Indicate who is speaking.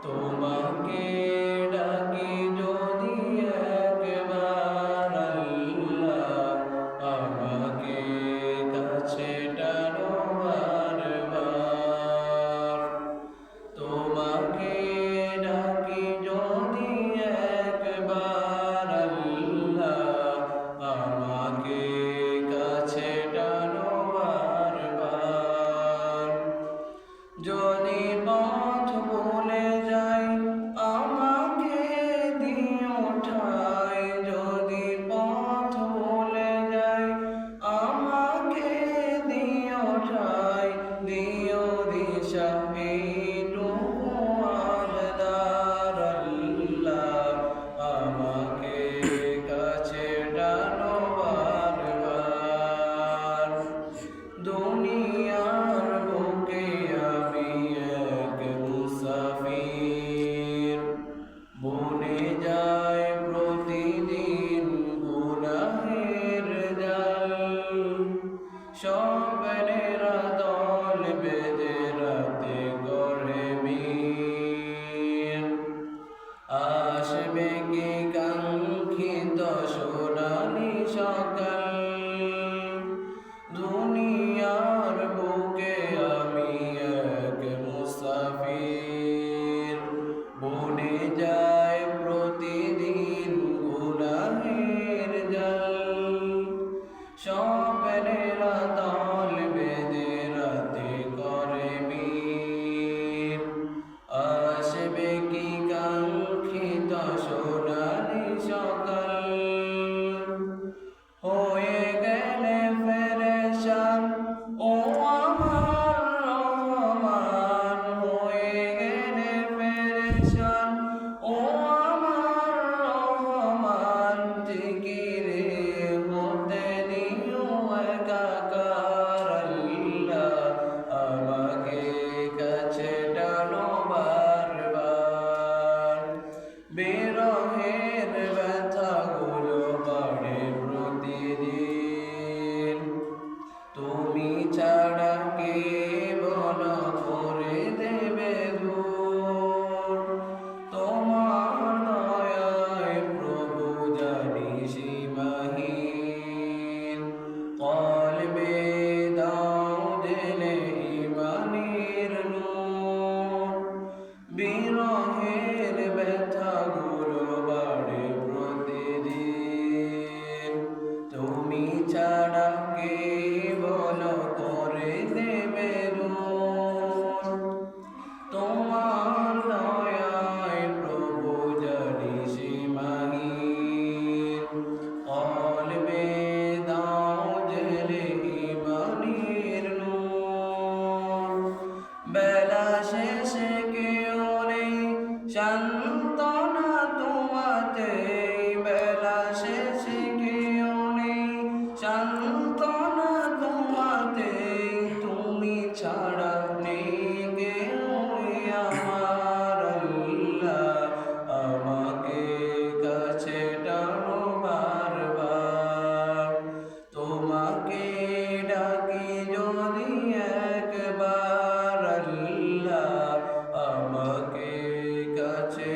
Speaker 1: তোমাকে ডাকি যদি একবার আল্লাহ, আমাকে কাছে টানো বারবার। তোমাকে ডাকি যদি একবার আল্লাহ, আমাকে কাছে টানো বারবার। যদি পথ ভুলে যাই আমাকে দিও ঠাই, যদি পথ ভুলে যাই আমাকে দিও ঠাই, দিও দিশা এইটুকু আবদার আল্লাহ, আমাকে কাছে টানো বারবার। দুনিয়ার বুকে আমি এক মুসাফির, বনে যায় প্রতিদিন গুনাহের জাল। স্বপ্নেরা দল বেঁধে রাতে করে মিল, আসবে কি কাঙ্ক্ষিত সোনালি সকাল। দুনিয়ার বুকে আমি এক মুসাফির, বনে যায় প্রতিদিন গুনাহের জাল। স্বপ্নেরা দল বেঁধে রাতে করে মিল, আসবে কি কাঙ্ক্ষিত সোনালি সকাল। হয়ে গেলে পেরেশান ও আমার রহমান, হয়ে গেলে পেরেশান ও আমার রহমান। জিকিরে হতে দিও একাকার আল্লাহ, আমাকে কাছে টানো বারবার। বিরহের ব্যথাগুলো বাড়ে প্রতিদিন, তুমি ছাড়া কে বলো করে দেবে দূর। তোমার দয়ায় প্রভু জানি সীমাহীন, কলবে দাও জেলে ইমানের নূর। বিরহের ব্যথাগুলো বাড়ে প্রতিদিন, তুমি ছাড়া কে বলো করে দেবে দূর। তোমার দয়ায় প্রভু জানি সীমাহীন, কলবে দাও জেলে ইমানের নূর। বেলা শেষে কেউ নেই সান্ত্বনা তোমাতে, বেলা শেষে কেউ নেই সান্ত্বনা তোমাতে। তুমি ছাড়া নেই কেউ আমার আল্লাহ, আমাকে কাছে টানো বারবার। তোমাকে ডাকি যদি একবার আল্লাহ, আমাকে কাছে